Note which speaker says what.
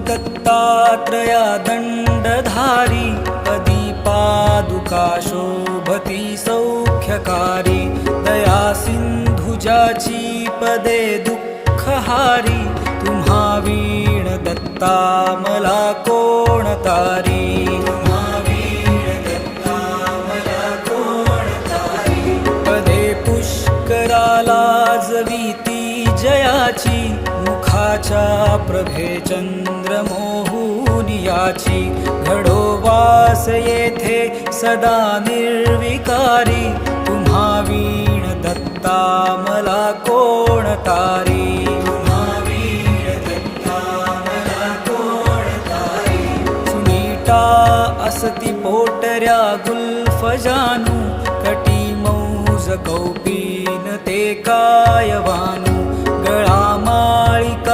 Speaker 1: दत्तात्रया दण्डधारी पदी पादुका शोभती सौख्यकारी दया सिंधुजाची पदे दुःखहारी तुम्हा वीण दत्ता मला कोण तारी पदे पुष्कराला जवीती जयाची मुखाच्या प्रभे चंद्र मोहुनियाची घडो वास येथे सदा निर्विकारी तुम्हा वीण दत्ता मला कोण तारी सुनीता असती पोटऱ्या गुल्फ जानू कटी मौज कौपीन ते कायवानू गळा माळिका